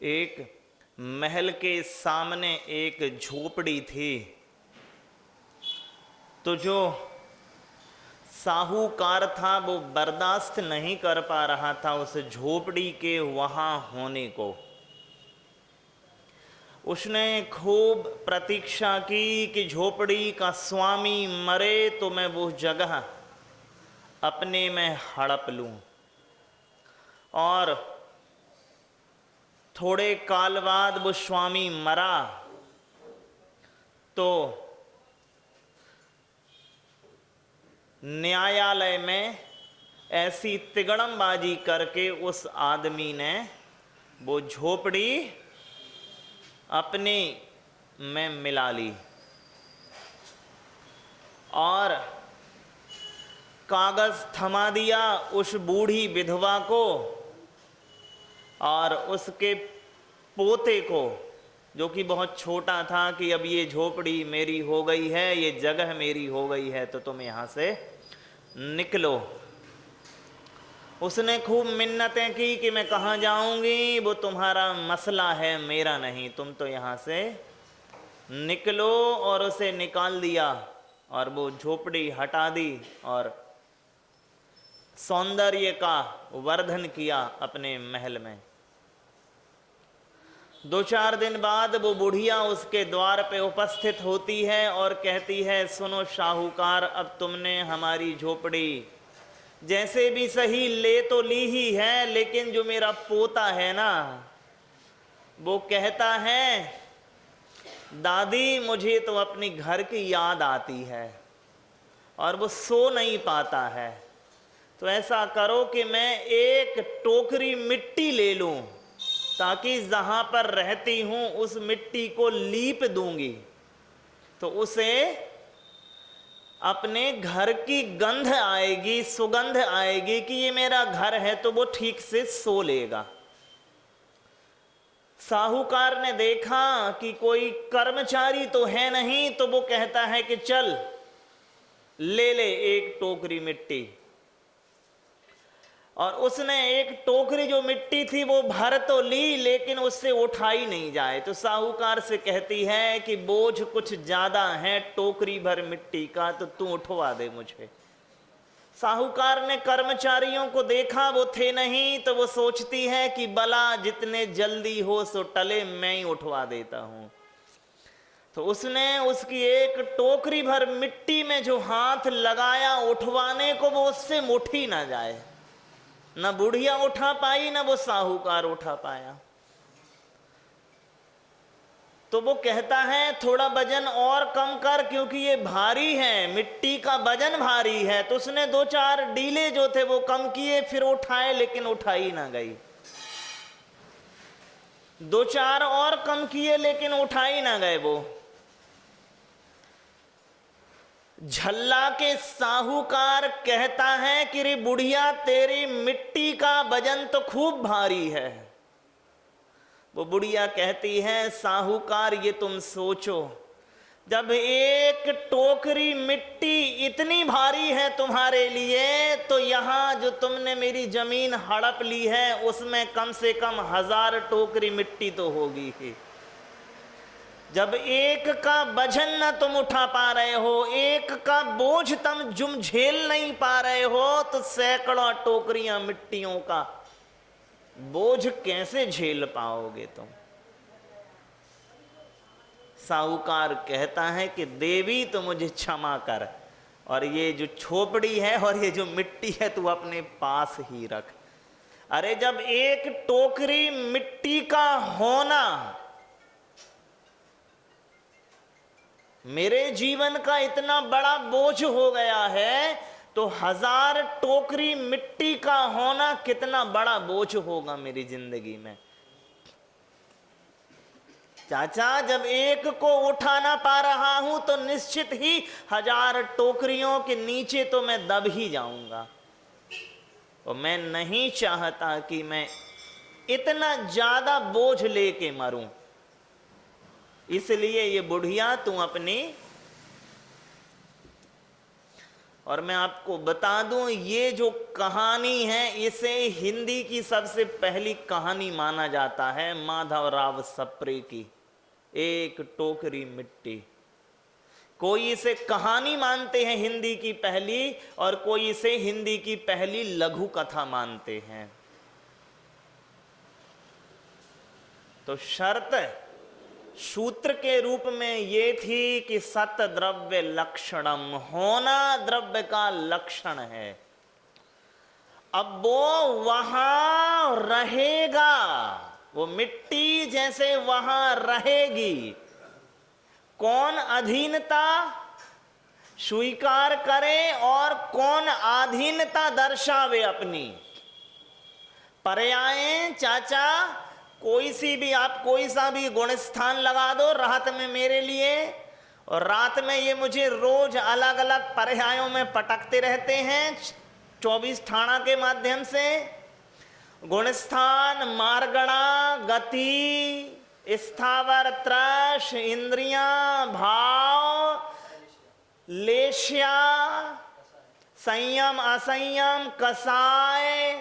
एक महल के सामने एक झोपड़ी थी। तो जो साहूकार था वो बर्दाश्त नहीं कर पा रहा था उस झोपड़ी के वहां होने को। उसने खूब प्रतीक्षा की कि झोपड़ी का स्वामी मरे तो मैं वो जगह अपने में हड़प लूं। और थोड़े काल बाद वो स्वामी मरा तो न्यायालय में ऐसी तिगड़मबाजी करके उस आदमी ने वो झोपड़ी अपने में मिला ली और कागज थमा दिया उस बूढ़ी विधवा को और उसके पोते को, जो कि बहुत छोटा था, कि अब ये झोपड़ी मेरी हो गई है, ये जगह मेरी हो गई है, तो तुम यहां से निकलो। उसने खूब मिन्नतें की कि मैं कहाँ जाऊंगी, वो तुम्हारा मसला है, मेरा नहीं, तुम तो यहां से निकलो। और उसे निकाल दिया और वो झोपड़ी हटा दी और सौंदर्य का वर्धन किया अपने महल में। 2-4 दिन बाद वो बुढ़िया उसके द्वार पे उपस्थित होती है और कहती है, सुनो साहूकार, अब तुमने हमारी झोपड़ी जैसे भी सही ले तो ली ही है, लेकिन जो मेरा पोता है ना, वो कहता है दादी मुझे तो अपनी घर की याद आती है और वो सो नहीं पाता है। तो ऐसा करो कि मैं एक टोकरी मिट्टी ले लूं ताकि जहां पर रहती हूं उस मिट्टी को लीप दूंगी तो उसे अपने घर की गंध आएगी, सुगंध आएगी कि ये मेरा घर है, तो वो ठीक से सो लेगा। साहूकार ने देखा कि कोई कर्मचारी तो है नहीं, तो वो कहता है कि चल ले ले एक टोकरी मिट्टी। और उसने एक टोकरी जो मिट्टी थी वो भर तो ली, लेकिन उससे उठाई नहीं जाए। तो साहूकार से कहती है कि बोझ कुछ ज्यादा है टोकरी भर मिट्टी का, तो तू उठवा दे मुझे। साहूकार ने कर्मचारियों को देखा, वो थे नहीं, तो वो सोचती है कि बला जितने जल्दी हो सो टले, मैं ही उठवा देता हूं। तो उसने उसकी एक टोकरी भर मिट्टी में जो हाथ लगाया उठवाने को, वो उससे मुठी ना जाए। न बुढ़िया उठा पाई, न वो साहूकार उठा पाया। तो वो कहता है थोड़ा वजन और कम कर, क्योंकि ये भारी है, मिट्टी का वजन भारी है। तो उसने 2-4 डीले जो थे वो कम किए, फिर उठाए, लेकिन उठाई ना गई। 2-4 और कम किए, लेकिन उठाई ना गए। वो झल्ला के साहूकार कहता है कि रे बुढ़िया, तेरी मिट्टी का वजन तो खूब भारी है। वो बुढ़िया कहती है, साहूकार ये तुम सोचो, जब एक टोकरी मिट्टी इतनी भारी है तुम्हारे लिए, तो यहां जो तुमने मेरी जमीन हड़प ली है उसमें कम से कम 1000 टोकरी मिट्टी तो होगी ही। जब एक का वजन न तुम उठा पा रहे हो, एक का बोझ तुम झेल नहीं पा रहे हो, तो सैकड़ों टोकरियां मिट्टियों का बोझ कैसे झेल पाओगे तुम। साहूकार कहता है कि देवी तो मुझे क्षमा कर, और ये जो झोपड़ी है और ये जो मिट्टी है तू अपने पास ही रख। अरे जब एक टोकरी मिट्टी का होना मेरे जीवन का इतना बड़ा बोझ हो गया है, तो 1000 टोकरी मिट्टी का होना कितना बड़ा बोझ होगा मेरी जिंदगी में। चाचा, जब एक को उठा ना पा रहा हूं तो निश्चित ही 1000 टोकरियों के नीचे तो मैं दब ही जाऊंगा। और मैं नहीं चाहता कि मैं इतना ज्यादा बोझ लेके मरूं। इसलिए ये बुढ़िया, तू अपनी और मैं आपको बता दूं, ये जो कहानी है इसे हिंदी की सबसे पहली कहानी माना जाता है माधवराव सप्रे की, एक टोकरी मिट्टी। कोई इसे कहानी मानते हैं हिंदी की पहली, और कोई इसे हिंदी की पहली लघु कथा मानते हैं। तो शर्त सूत्र के रूप में ये थी कि सत द्रव्य लक्षणम, होना द्रव्य का लक्षण है। अब वो वहां रहेगा, वो मिट्टी जैसे वहां रहेगी। कौन अधीनता स्वीकार करे और कौन आधीनता दर्शावे अपनी। पर्याय चाचा, कोई सा भी गुण स्थान लगा दो रात में मेरे लिए, और रात में ये मुझे रोज अलग अलग पर्यायों में पटकते रहते हैं 24 ठाणा के माध्यम से। गुणस्थान, मार्गणा, गति, स्थावर, त्रश, इंद्रियां, भाव, लेश्या, संयम, असंयम, कसाय,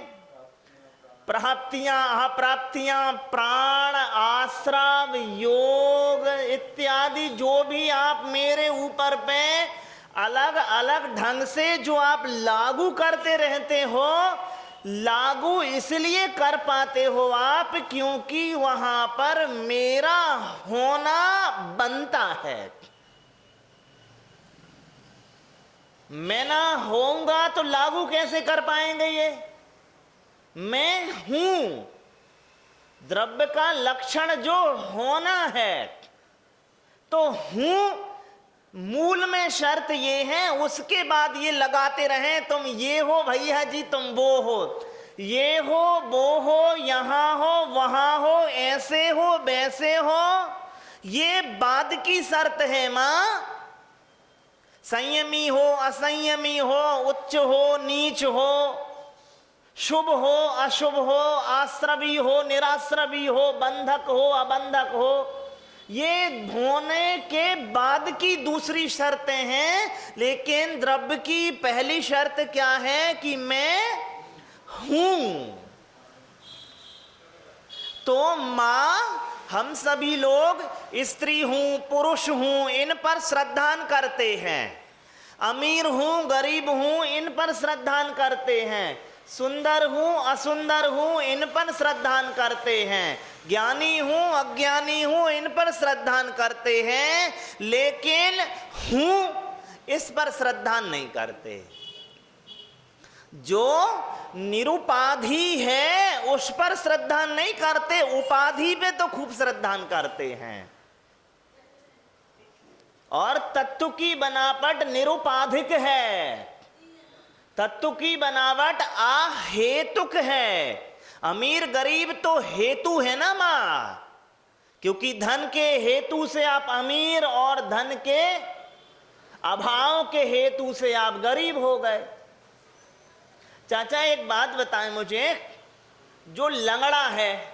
प्राप्तियां, अप्राप्तियां, प्राण, आश्रव, योग इत्यादि जो भी आप मेरे ऊपर पे अलग अलग ढंग से जो आप लागू करते रहते हो, लागू इसलिए कर पाते हो आप क्योंकि वहां पर मेरा होना बनता है। मैं ना होऊंगा तो लागू कैसे कर पाएंगे ये? मैं हूं, द्रव्य का लक्षण जो होना है, तो हूं मूल में शर्त ये है, उसके बाद ये लगाते रहें तुम ये हो भैया जी, तुम वो हो, ये हो वो हो, यहां हो वहां हो, ऐसे हो वैसे हो, ये बाद की शर्त है मां। संयमी हो असंयमी हो, उच्च हो नीच हो, शुभ हो अशुभ हो, आश्रवी हो निराश्रवी हो, बंधक हो अबंधक हो, ये होने के बाद की दूसरी शर्तें हैं। लेकिन द्रव्य की पहली शर्त क्या है कि मैं हूं। तो मां, हम सभी लोग स्त्री हूं पुरुष हूं इन पर श्रद्धान करते हैं, अमीर हूं गरीब हूं इन पर श्रद्धान करते हैं, सुंदर हूं असुंदर हूं इन पर श्रद्धान करते हैं, ज्ञानी हूं अज्ञानी हूं इन पर श्रद्धान करते हैं, लेकिन हूं इस पर श्रद्धान नहीं करते। जो निरुपाधि है उस पर श्रद्धान नहीं करते, उपाधि पे तो खूब श्रद्धान करते हैं। और तत्व की बनावट निरुपाधिक है, तत्व की बनावट अहेतुक है। अमीर गरीब तो हेतु है ना मां, क्योंकि धन के हेतु से आप अमीर और धन के अभाव के हेतु से आप गरीब हो गए। चाचा एक बात बताएं मुझे, जो लंगड़ा है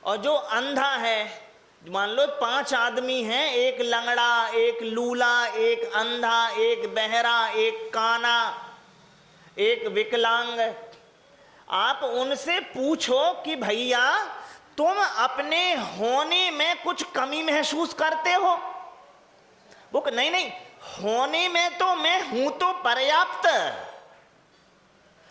और जो अंधा है, मान लो 5 आदमी हैं, एक लंगड़ा एक लूला एक अंधा एक बहरा एक काना एक विकलांग, आप उनसे पूछो कि भैया तुम अपने होने में कुछ कमी महसूस करते हो? वो नहीं नहीं, होने में तो मैं हूं तो पर्याप्त,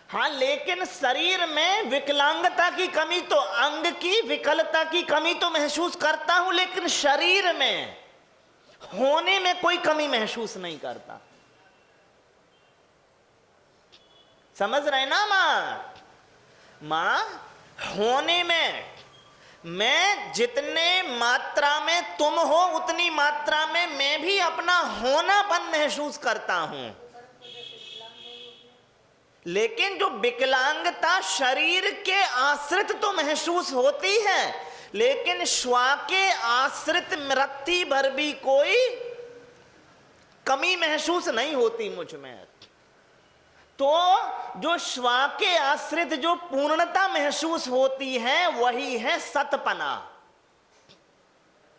हाँ, लेकिन शरीर में विकलांगता की कमी तो, अंग की विकलता की कमी तो महसूस करता हूं, लेकिन शरीर में होने में कोई कमी महसूस नहीं करता। समझ रहे ना मां? होने में मैं जितने मात्रा में तुम हो उतनी मात्रा में मैं भी अपना होनापन महसूस करता हूं, लेकिन जो विकलांगता शरीर के आश्रित तो महसूस होती है, लेकिन स्व के आश्रित मृत्यु भर भी कोई कमी महसूस नहीं होती मुझ में। तो जो स्व के आश्रित जो पूर्णता महसूस होती है वही है सतपना,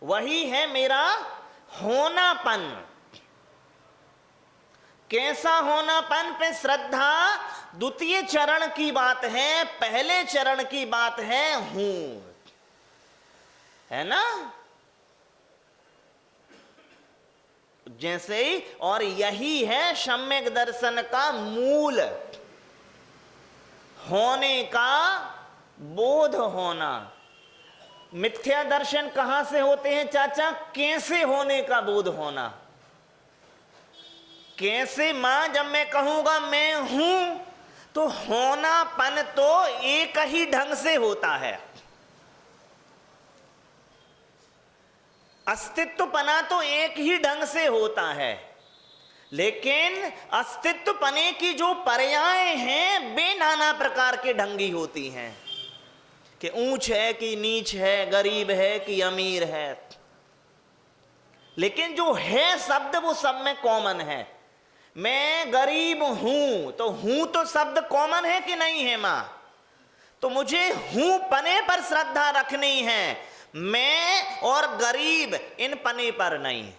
वही है मेरा होनापन। कैसा होनापन पे श्रद्धा द्वितीय चरण की बात है, पहले चरण की बात है हूं, है ना। जैसे ही, और यही है सम्यक दर्शन का मूल, होने का बोध होना। मिथ्या दर्शन कहां से होते हैं चाचा? कैसे होने का बोध होना। कैसे मां, जब मैं कहूंगा मैं हूं, तो होनापन तो एक ही ढंग से होता है, अस्तित्वपना तो एक ही ढंग से होता है, लेकिन अस्तित्वपने की जो पर्याय हैं वे नाना प्रकार के ढंगी होती हैं, कि ऊंच है कि नीच है, गरीब है कि अमीर है। लेकिन जो है शब्द वो सब में कॉमन है। मैं गरीब हूं, तो हूं तो शब्द कॉमन है कि नहीं है मां? तो मुझे हूं पने पर श्रद्धा रखनी है, मैं और गरीब इन पने पर नहीं।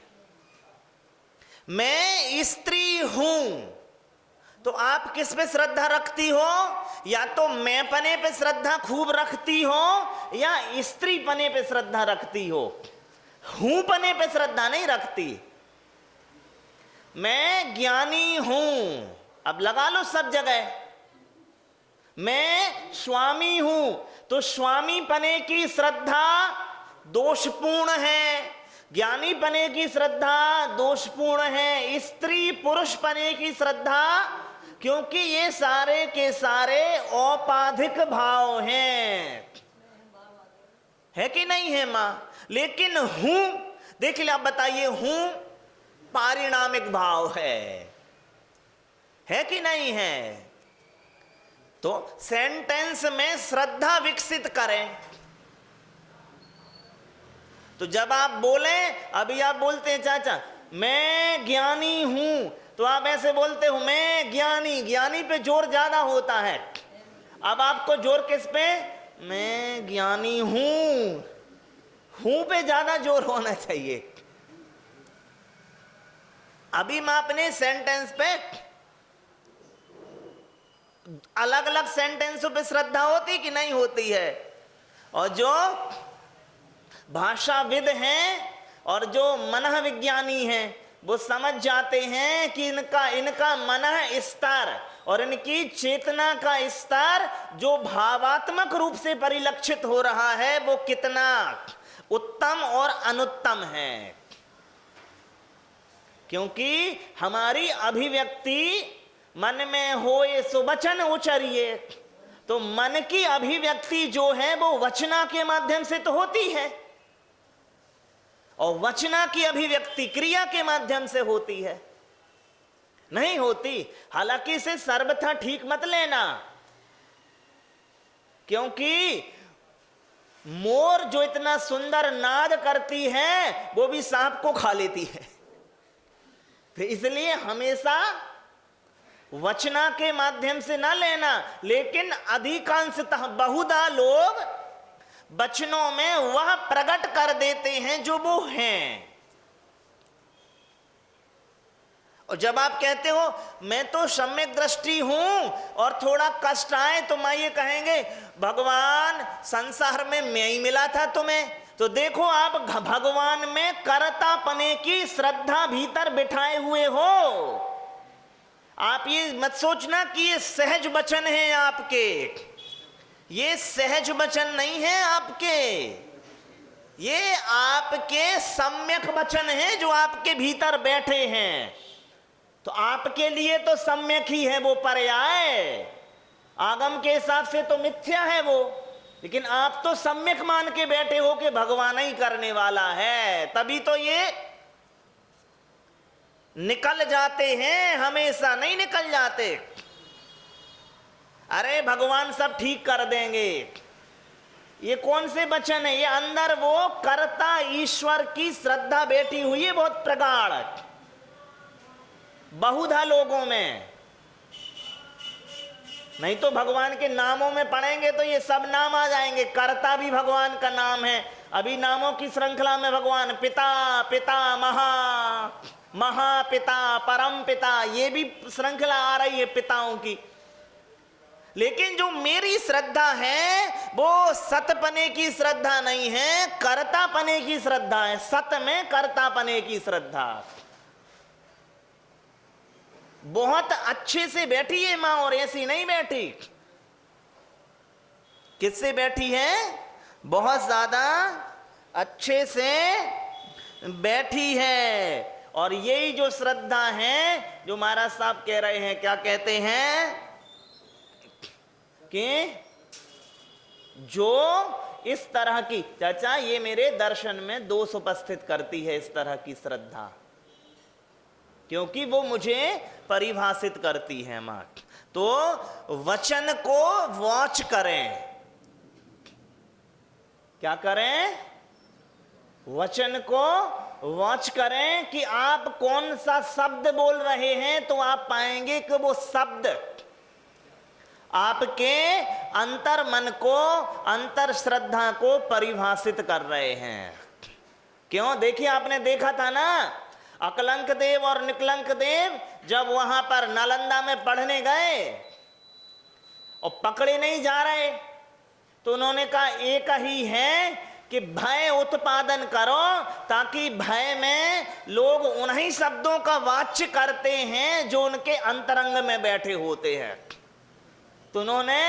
मैं स्त्री हूं, तो आप किस पे श्रद्धा रखती हो? या तो मैं पने पे श्रद्धा खूब रखती हो, या स्त्री पने पे श्रद्धा रखती हो, हूं पने पे श्रद्धा नहीं रखती। मैं ज्ञानी हूं, अब लगा लो सब जगह। मैं स्वामी हूं, तो स्वामी पने की श्रद्धा दोषपूर्ण है, ज्ञानी पने की श्रद्धा दोषपूर्ण है, स्त्री पुरुष पने की श्रद्धा, क्योंकि ये सारे के सारे औपाधिक भाव हैं, है कि नहीं है मां? लेकिन हूं, देख लिया, आप बताइए, हूं पारिणामिक भाव है कि नहीं है? तो सेंटेंस में श्रद्धा विकसित करें। तो जब आप बोले, अभी आप बोलते हैं चाचा मैं ज्ञानी हूं, तो आप ऐसे बोलते हो मैं ज्ञानी, ज्ञानी पे जोर ज्यादा होता है। अब आपको जोर किस पे? मैं ज्ञानी हूं, हूं पे ज्यादा जोर होना चाहिए। अभी मैं अपने सेंटेंस पे, अलग अलग सेंटेंसों पे श्रद्धा होती कि नहीं होती है? और जो भाषाविद हैं और जो मनः विज्ञानी हैं वो समझ जाते हैं कि इनका मनः स्तर और इनकी चेतना का स्तर जो भावात्मक रूप से परिलक्षित हो रहा है वो कितना उत्तम और अनुत्तम है। क्योंकि हमारी अभिव्यक्ति मन में होए सो वचन उचरिए, तो मन की अभिव्यक्ति जो है वो वचना के माध्यम से तो होती है, और वचना की अभिव्यक्ति क्रिया के माध्यम से होती है, नहीं होती। हालांकि इसे सर्वथा ठीक मत लेना, क्योंकि मोर जो इतना सुंदर नाद करती है वो भी सांप को खा लेती है। तो इसलिए हमेशा वचना के माध्यम से ना लेना, लेकिन अधिकांशतः बहुधा लोग वचनों में वह प्रकट कर देते हैं जो वो हैं। और जब आप कहते हो मैं तो सम्यक दृष्टि हूं और थोड़ा कष्ट आए तो मैं ये कहेंगे भगवान संसार में मैं ही मिला था तुम्हें, तो देखो आप भगवान में कर्तापने की श्रद्धा भीतर बिठाए हुए हो। आप ये मत सोचना कि ये सहज वचन है आपके, ये सहज वचन नहीं है आपके, ये आपके सम्यक वचन है जो आपके भीतर बैठे हैं। तो आपके लिए तो सम्यक ही है वो पर्याय, आगम के हिसाब से तो मिथ्या है वो, लेकिन आप तो सम्यक मान के बैठे हो कि भगवान ही करने वाला है, तभी तो ये निकल जाते हैं, हमेशा नहीं निकल जाते। अरे भगवान सब ठीक कर देंगे, ये कौन से वचन है? ये अंदर वो कर्ता ईश्वर की श्रद्धा बैठी हुई है बहुत प्रगाढ़ बहुधा लोगों में। नहीं तो भगवान के नामों में पढ़ेंगे तो ये सब नाम आ जाएंगे। कर्ता भी भगवान का नाम है। अभी नामों की श्रृंखला में भगवान पिता, पिता महापिता, परम पिता, ये भी श्रृंखला आ रही है पिताओं की। लेकिन जो मेरी श्रद्धा है वो सतपने की श्रद्धा नहीं है, कर्तापने की श्रद्धा है। सत में कर्तापने की श्रद्धा। बहुत अच्छे से बैठी है मां, और ऐसी नहीं बैठी। किससे बैठी है? बहुत ज्यादा अच्छे से बैठी है। और यही जो श्रद्धा है, जो महाराज साहब कह रहे हैं, क्या कहते हैं कि जो इस तरह की, चाचा ये मेरे दर्शन में दोष उपस्थित करती है इस तरह की श्रद्धा, क्योंकि वो मुझे परिभाषित करती है मां। तो वचन को वॉच करें। क्या करें? वचन को वॉच करें कि आप कौन सा शब्द बोल रहे हैं, तो आप पाएंगे कि वो शब्द आपके अंतर मन को, अंतर श्रद्धा को परिभाषित कर रहे हैं। क्यों? देखिए, आपने देखा था ना, अकलंक देव और निकलंक देव जब वहां पर नालंदा में पढ़ने गए और पकड़े नहीं जा रहे, तो उन्होंने कहा एक ही है कि भय उत्पादन करो, ताकि भय में लोग उन्हीं शब्दों का वाच्य करते हैं जो उनके अंतरंग में बैठे होते हैं। तो उन्होंने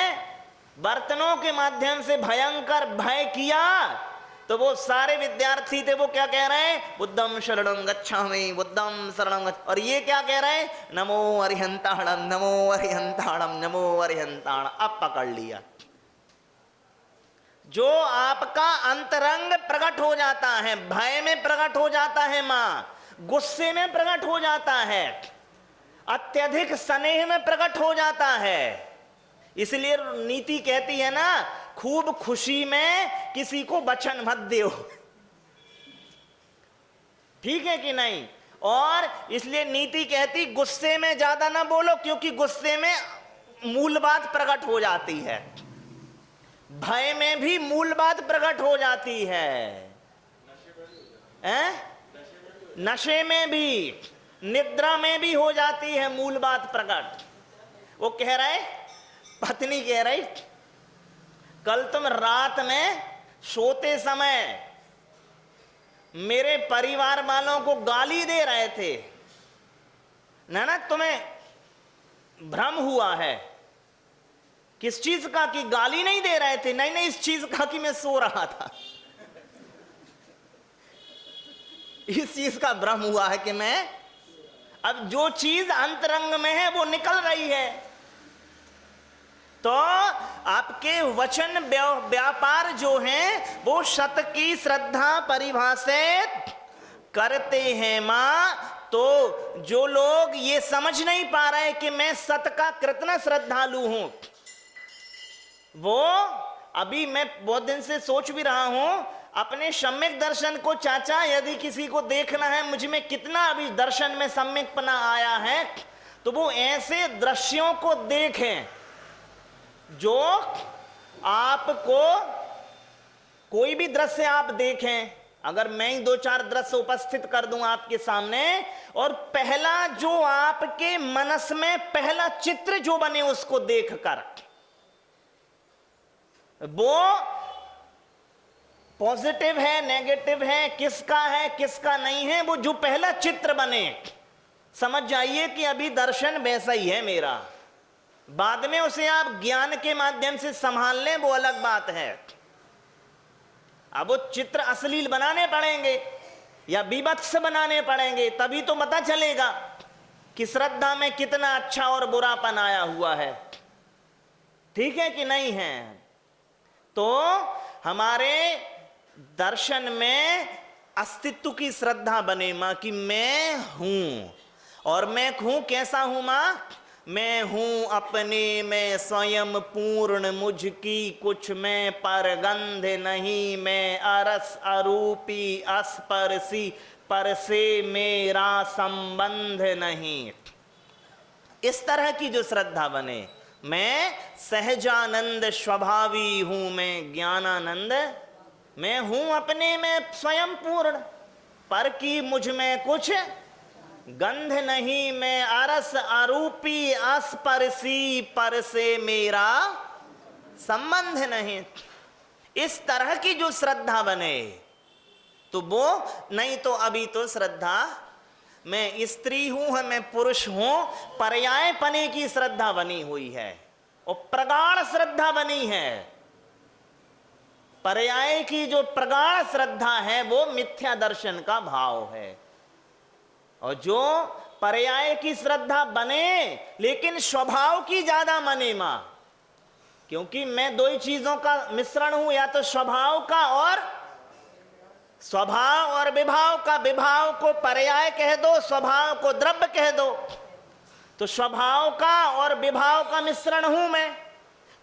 बर्तनों के माध्यम से भयंकर भय किया। तो वो सारे विद्यार्थी थे, वो क्या कह रहे हैं? बुद्धं शरणं गच्छामि, बुद्धं शरणं गच्छामि। और ये क्या कह रहे हैं? नमो अरिहंताणं, नमो अरिहंताणं, नमो अरिहंताणं। अब पकड़ लिया। जो आपका अंतरंग प्रकट हो जाता है, भय में प्रकट हो जाता है मां, गुस्से में प्रकट हो जाता है, अत्यधिक स्नेह में प्रकट हो जाता है। इसलिए नीति कहती है ना, खूब खुशी में किसी को वचन मत दो। ठीक है कि नहीं? और इसलिए नीति कहती गुस्से में ज्यादा ना बोलो, क्योंकि गुस्से में मूल बात प्रकट हो जाती है। भय में भी मूल बात प्रकट हो जाती है। नशे में भी, निद्रा में भी हो जाती है मूल बात प्रकट। वो कह रहे, पत्नी कह रही, कल तुम रात में सोते समय मेरे परिवार वालों को गाली दे रहे थे ना, तुम्हें भ्रम हुआ है। किस चीज का? कि गाली नहीं दे रहे थे। नहीं, इस चीज का कि मैं सो रहा था। इस चीज का भ्रम हुआ है कि मैं, अब जो चीज अंतरंग में है वो निकल रही है। तो आपके वचन व्यापार जो हैं वो सत की श्रद्धा परिभाषित करते हैं मां। तो जो लोग ये समझ नहीं पा रहे कि मैं सत का कितना श्रद्धालु हूं, वो अभी मैं बहुत दिन से सोच भी रहा हूं अपने सम्यक दर्शन को। चाचा, यदि किसी को देखना है मुझ में कितना अभी दर्शन में सम्यकपना आया है, तो वो ऐसे दृश्यों को देखें जो आपको, कोई भी दृश्य आप देखें, अगर मैं ही 2-4 दृश्य उपस्थित कर दूं आपके सामने, और पहला जो आपके मनस में पहला चित्र जो बने उसको देखकर, वो पॉजिटिव है, नेगेटिव है, किसका है किसका नहीं है, वो जो पहला चित्र बने, समझ जाइए कि अभी दर्शन वैसा ही है मेरा। बाद में उसे आप ज्ञान के माध्यम से संभाल लें, वो अलग बात है। अब वो चित्र अश्लील बनाने पड़ेंगे या विभत्स बनाने पड़ेंगे, तभी तो पता चलेगा कि श्रद्धा में कितना अच्छा और बुरापन आया हुआ है। ठीक है कि नहीं है? तो हमारे दर्शन में अस्तित्व की श्रद्धा बने मां कि मैं हूं, और मैं हूं कैसा हूं मां? मैं हूं अपने में स्वयं पूर्ण, मुझकी कुछ में पर गंध नहीं, मैं अरस अरूपी अस्पर्शी, पर से मेरा संबंध नहीं। इस तरह की जो श्रद्धा बने मैं सहजानंद स्वभावी हूं, मैं ज्ञानानंद, मैं हूं अपने में स्वयं पूर्ण, पर की मुझ में कुछ गंध नहीं, मैं अरस अरूपी अस्पर्शी, पर से मेरा संबंध नहीं। इस तरह की जो श्रद्धा बने तो वो, नहीं तो अभी तो श्रद्धा मैं स्त्री हूं, मैं पुरुष हूं, पर्याय पने की श्रद्धा बनी हुई है और प्रगाढ़ श्रद्धा बनी है। पर्याय की जो प्रगाढ़ श्रद्धा है वो मिथ्या दर्शन का भाव है। और जो पर्याय की श्रद्धा बने लेकिन स्वभाव की ज्यादा मने मां, क्योंकि मैं दो ही चीजों का मिश्रण हूं, या तो स्वभाव का और स्वभाव और विभाव का। विभाव को पर्याय कह दो, स्वभाव को द्रव्य कह दो, तो स्वभाव का और विभाव का मिश्रण हूं मैं।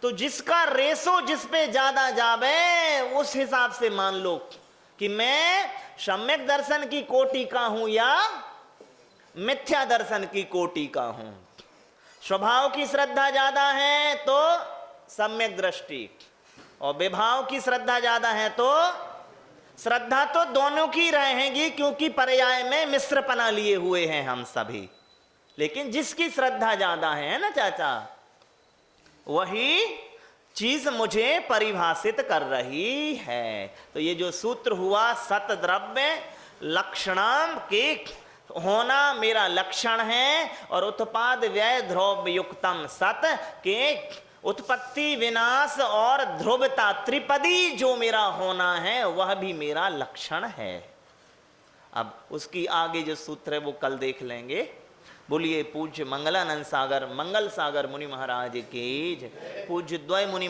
तो जिसका रेशो जिस पे ज्यादा जावे उस हिसाब से मान लो कि मैं सम्यक दर्शन की कोटि का हूं या मिथ्या दर्शन की कोटि का हूं। स्वभाव की श्रद्धा ज्यादा है तो सम्यक दृष्टि, और विभाव की श्रद्धा ज्यादा है तो श्रद्धा तो दोनों की रहेंगी, क्योंकि पर्याय में मिश्रपना लिए हुए हैं हम सभी। लेकिन जिसकी श्रद्धा ज्यादा है ना चाचा, वही चीज मुझे परिभाषित कर रही है। तो ये जो सूत्र हुआ सत द्रव्य लक्षणाम के होना मेरा लक्षण है, और उत्पाद व्यय ध्रुव युक्तम सत के उत्पत्ति विनाश और ध्रुवता त्रिपदी जो मेरा होना है वह भी मेरा लक्षण है। अब उसकी आगे जो सूत्र है वो कल देख लेंगे। बोलिए पूज्य मंगलानंद सागर मंगल सागर मुनि महाराज की जय। पूज्य द्वय मुनि